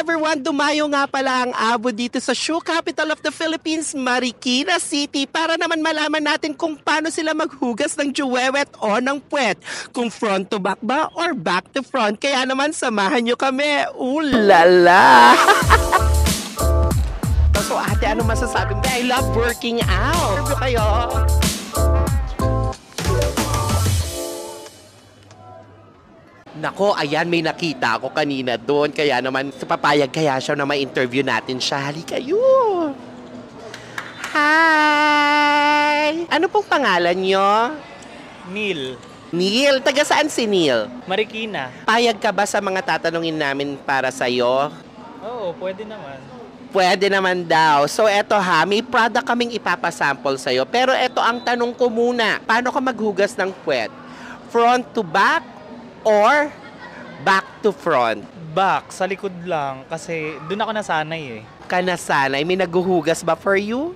everyone! Dumayo nga pala ang abo dito sa shoe capital of the Philippines, Marikina City, para naman malaman natin kung paano sila maghugas ng juwewet o ng puwet. Kung front to back ba or back to front. Kaya naman samahan nyo kami. Ulala! So ate, ano masasabi mo? I love working out. Ano kayo? Nako, ayan, may nakita ako kanina doon. Kaya naman, papayag kaya siya na ma-interview natin siya. Halika kayo! Hi! Ano pong pangalan nyo? Neil. Neil? Taga saan si Neil? Marikina. Payag ka ba sa mga tatanungin namin para sa'yo? Oo, pwede naman. Pwede naman daw. So eto ha, may product kaming ipapasample sa'yo. Pero eto ang tanong ko muna. Paano ka maghugas ng puwet? Front to back or back to front? Back, sa likod lang. Kasi doon ako nasanay eh. Ka nasanay? May naghuhugas ba for you?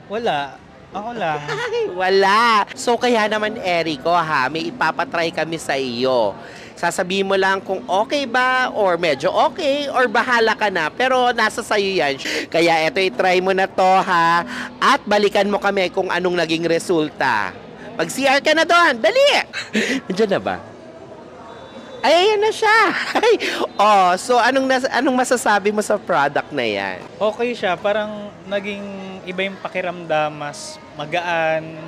Wala. Ako lang. Ay, wala. So kaya naman, Erico ha, may ipapatry kami sa iyo. Sasabihin mo lang kung okay ba or medyo okay or bahala ka na. Pero nasa sayo yan. Kaya eto, i-try mo na to ha. At balikan mo kami kung anong naging resulta. Mag-CR ka na doon. Dali! Nandiyan na ba? Ay, ayan na siya. Oh, so anong masasabi mo sa product na yan? Okay siya, parang naging iba yung pakiramdam, mas magaan,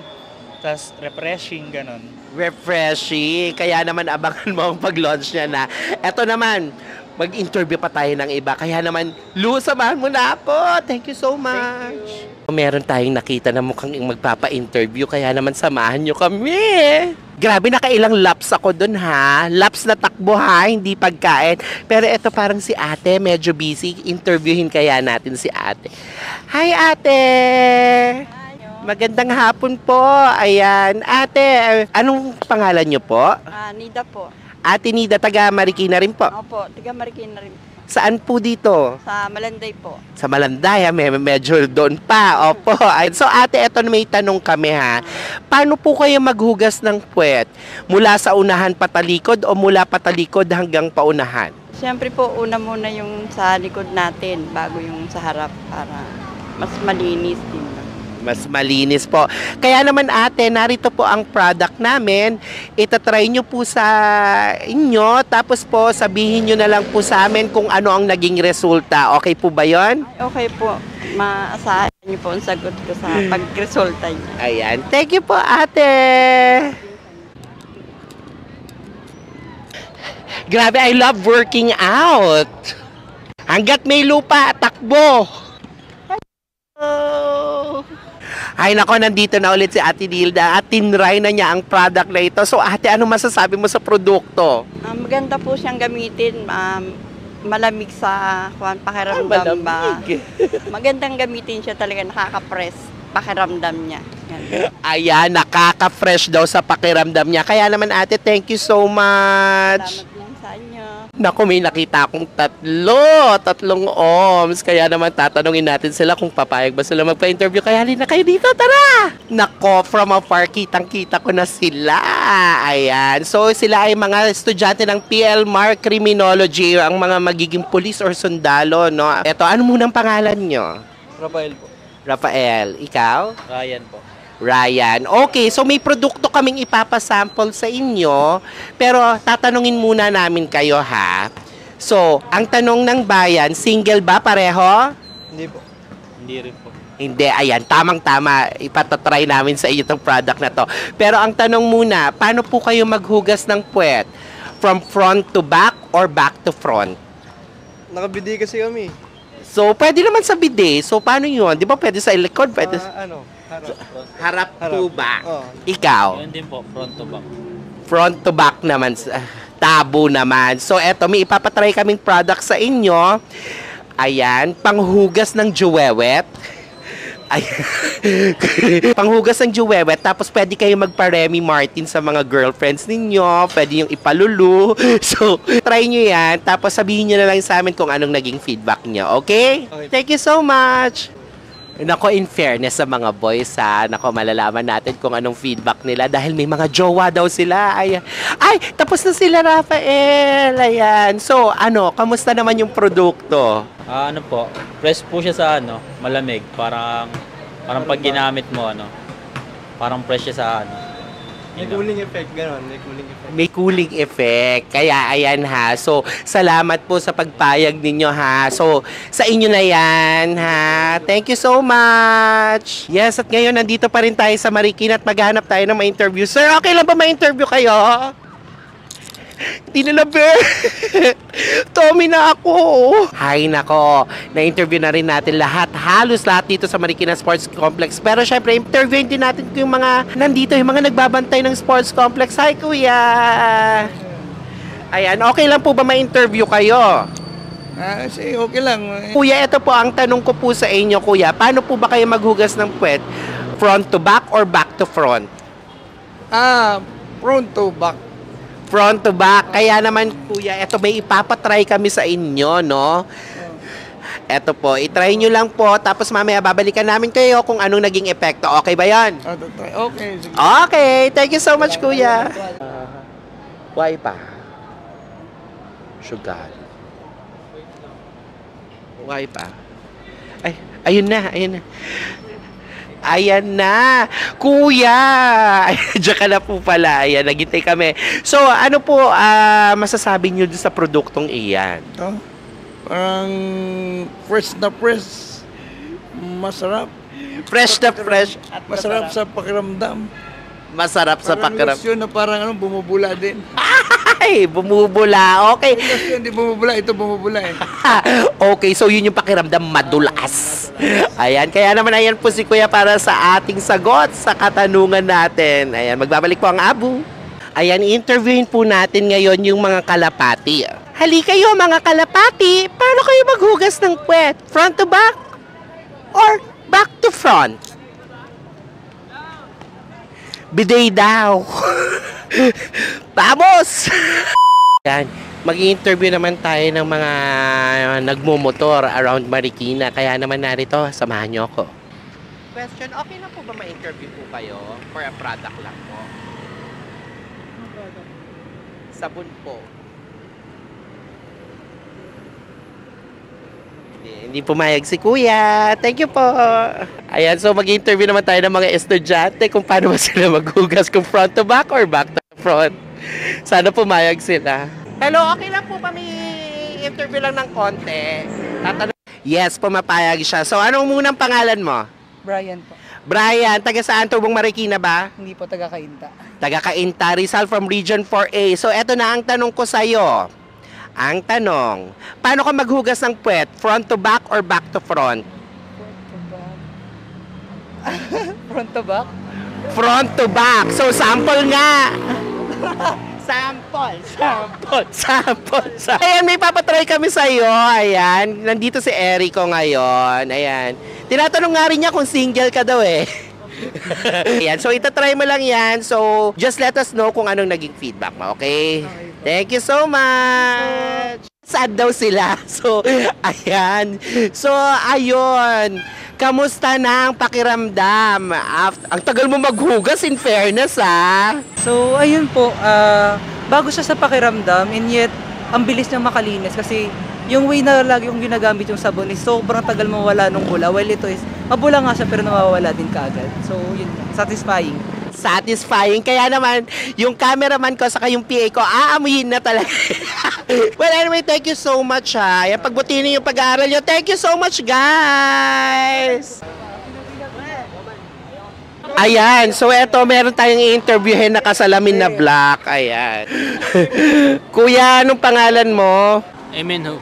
tas refreshing, ganon. Refreshing. Kaya naman abangan mo ang pag-launch niya na. Eto naman, mag-interview pa tayo ng iba. Kaya naman, Lu, samahan mo na ako. Thank you so much. Meron tayong nakita na mukhang magpapa-interview. Kaya naman samahan nyo kami. Grabe, nakailang laps ako dun ha. Laps na takbo ha, hindi pagkain. Pero eto parang si ate, medyo busy. Interviewin kaya natin si ate. Hi ate! Magandang hapon po. Ayan. Ate, anong pangalan nyo po? Nida po. Ate Nida, taga Marikina rin po. Opo, taga Marikina rin. Saan po dito? Sa Malanday po. Sa Malanday, medyo doon pa. Opo. So ate, eto may tanong kami ha. Paano po kayo maghugas ng puwet? Mula sa unahan patalikod o mula patalikod hanggang paunahan? Siyempre po, una muna yung sa likod natin bago yung sa harap para mas malinis din. Mas malinis po. Kaya naman ate, narito po ang product namin. Itatry nyo po sa inyo. Tapos po, sabihin nyo na lang po sa amin kung ano ang naging resulta. Okay po ba yon? Okay po. Maasahan nyo po ang sagot ko sa pag-resulta nyo. Ayan. Thank you po ate. Grabe, I love working out. Hanggat may lupa, takbo. Hello. Ay nako, nandito na ulit si Ate Nilda at tinry na niya ang product na ito. So ate, ano masasabi mo sa produkto? Maganda po siyang gamitin. Malamig sa pakiramdam ba? Magandang gamitin siya talaga, nakaka-press pakiramdam niya. Ayan, nakaka-fresh daw sa pakiramdam niya. Kaya naman ate, thank you so much. Salamat lang sa inyo. Naku, may nakita akong tatlong OMS. Kaya naman tatanungin natin sila kung papayag ba sila magpa-interview. Kaya halina kayo dito, tara! Nako, from afar, kitang-kita ko na sila. Ayan. So, sila ay mga estudyante ng PLMAR Criminology, ang mga magiging police or sundalo, no? Eto, ano munang pangalan nyo? Rafael po. Rafael. Ikaw? Ryan po. Ryan. Okay, so may produkto kaming ipapasample sa inyo, pero tatanungin muna namin kayo ha. So, ang tanong ng bayan, single ba pareho? Hindi po. Hindi rin po. Hindi, ayan, tamang-tama, ipatatry namin sa iyo itong product na to. Pero ang tanong muna, paano po kayo maghugas ng puwet? From front to back or back to front? Nakabidi kasi kami. So, pwede naman sa bidet. So, paano yun? Di ba pwede sa likod? Pwede harap to back. Oh. Ikaw? Yun din po, front to back. Front to back naman. Tabo naman. So, eto, may ipapatry kaming product sa inyo. Ayan, panghugas ng juwewet. Panghugas ng juwewet. Tapos, pwede kayo magpa-Remy Martin sa mga girlfriends ninyo. Pwede yung ipalulu. So, try nyo yan. Tapos, sabihin nyo na lang sa amin kung anong naging feedback nyo. Okay? Okay. Thank you so much. Nako, in fairness sa mga boys ha, nako, malalaman natin kung anong feedback nila dahil may mga jowa daw sila. Ay, tapos na sila, Rafael. Ayan. So, kamusta naman yung produkto? Ano po, fresh po siya sa malamig. Parang pag ginamit mo, parang fresh siya sa May cooling effect, gano'n. May cooling effect. May cooling effect. Kaya ayan ha. So, salamat po sa pagpayag ninyo ha. So, sa inyo na yan ha. Thank you so much. Yes, at ngayon nandito pa rin tayo sa Marikina at maghanap tayo ng ma-interview. Sir, okay lang ba ma-interview kayo? Hindi na Tommy na ako. Hay nako, na-interview na rin natin halos lahat dito sa Marikina Sports Complex. Pero syempre, interviewin din natin yung mga nandito, yung mga nagbabantay ng Sports Complex. Hi, kuya! Ayan, okay lang po ba ma-interview kayo? Sige, okay lang. Kuya, ito po ang tanong ko po sa inyo, kuya. Paano po ba kayo maghugas ng puwet? Front to back or back to front? Front to back. Front to back. Kaya naman, kuya, eto may ipapatry kami sa inyo, no? Eto po, itry nyo lang po, tapos mamaya babalikan namin kayo kung anong naging epekto. Okay ba yan? Okay, sige. Okay, thank you so much, kuya. Why pa? Sugar. Why pa? Ay, ayun na. Ayan na. Kuya! Diyan ka na po pala. Ayan, naghintay kami. So, ano po masasabi nyo sa produktong iyan? Parang fresh na fresh. Masarap. Fresh na fresh. Masarap sa pakiramdam. Masarap sa Parang pakiram. lotion na parang bumubula din. Ay, bumubula. Okay. Yung lotion di bumubula, ito bumubula eh. Okay, so yun yung pakiramdam, madulas. Ayan, kaya naman ayan po si Kuya para sa ating sagot sa katanungan natin. Ayan, magbabalik po ang Abu. Ayan, interviewin po natin ngayon yung mga kalapati. Halika kayo mga kalapati, paano kayo maghugas ng puwet? Front to back? Or back to front? Bidet daw. Vamos! Yan. Mag-i-interview naman tayo ng mga nagmumotor around Marikina. Kaya naman narito, samahan niyo ako. Question, okay na po ba ma-interview po kayo for a product lang po? Sabon po. Hindi pumayag si Kuya. Thank you po. Ayan, so mag-interview naman tayo ng mga estudyante kung paano ba sila maghugas, kung front to back or back to front. Sana pumayag sila. Hello, okay lang po ba may interview lang ng konti? Yes, pumapayag siya. So, anong munang pangalan mo? Brian po. Brian, taga saan? Tubong Marikina ba? Hindi po taga-Kainta. Taga Cainta, Rizal from Region 4A. So, eto na ang tanong ko sa'yo. Ang tanong, paano ka maghugas ng puwet? Front to back or back to front? Front to back? Front to back. So, sample nga. Sample. Ayan, may papatry kami sa'yo. Ayan, nandito si Erico ngayon. Ayan. Tinatanong nga rin niya kung single ka daw eh. Ayan, so itatry mo lang yan. So, just let us know kung anong naging feedback mo, okay? Thank you so much. Sad daw sila. So, ayan. So, ayun. Kamusta na ang pakiramdam? Ang tagal mo maghugas, in fairness, ha? So, ayun po. Bago siya sa pakiramdam, and yet, ang bilis niya makalinis kasi yung way na lagi yung ginagamit yung sabon is sobrang tagal mawala nung bula. Well, ito is, mabula nga siya pero nawawala din kaagad. So, yun, satisfying. Satisfying. Kaya naman, yung cameraman ko saka yung PA ko, aamuyin na talaga. Well, anyway, thank you so much, ha. Yan, pagbutihin niyo yung pag-aaral niyo. Thank you so much, guys! Ayan, so eto, meron tayong i-interviewin na kasalamin na black. Ayan. Kuya, anong pangalan mo? Amen ho.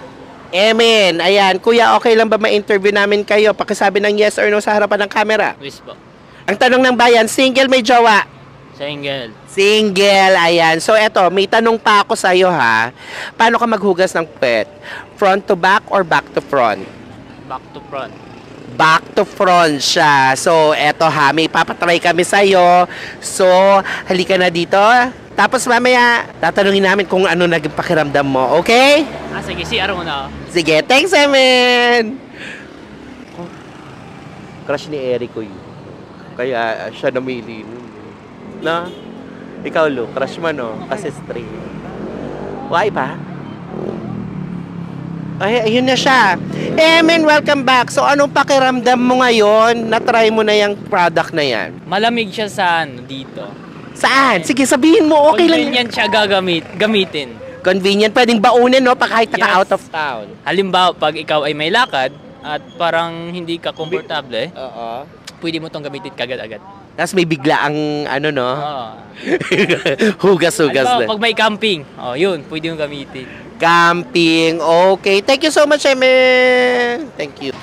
Emin, ayan. Kuya, okay lang ba ma-interview namin kayo? Pakisabi ng yes or no sa harapan ng camera. Wish po. Ang tanong ng bayan, single may jowa? Single. Single, ayan. So eto, may tanong pa ako sa'yo ha. Paano ka maghugas ng puwet? Front to back or back to front? Back to front. Back to front siya. So eto ha, may papatry kami sa'yo. So, halika na dito. Tapos mamaya, tatanungin namin kung ano naging pakiramdam mo, okay? Sige, CR muna ako. Sige, thanks, Emin! Crush ni Erico yun. Kaya siya namili nun. Na? Ikaw, Lu, crush mo, no? Kasi straight. Why pa? Ay, ayun na siya. Emin, welcome back. So, anong pakiramdam mo ngayon? Na-try mo na yung product na yan? Malamig siya sa dito. Saan? Sige, sabihin mo. Okay lang. Convenient siya gamitin. Convenient. Pwedeng baunin, no? Pag kahit naka out of town. Halimbawa, pag ikaw ay may lakad at parang hindi ka komportable, Oo. pwede mo tong gamitin kagad-agad. Tapos may bigla ang ano, no? Oo. Hugas-hugas Halimbawa, na. pag may camping, yun, pwede mo gamitin. Camping. Okay. Thank you so much, Emin. Thank you.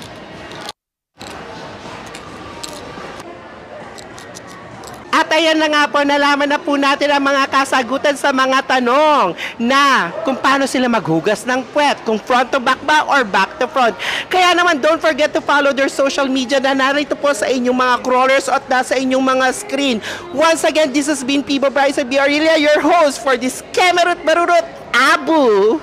At ayan na nga po, nalaman na po natin ang mga kasagutan sa mga tanong na kung paano sila maghugas ng puwet, kung front to back ba or back to front. Kaya naman, don't forget to follow their social media na narito po sa inyong mga crawlers at nasa inyong mga screen. Once again, this has been Pibo Bryce and Biarilia, your host for this Kemerut Barurut Abu.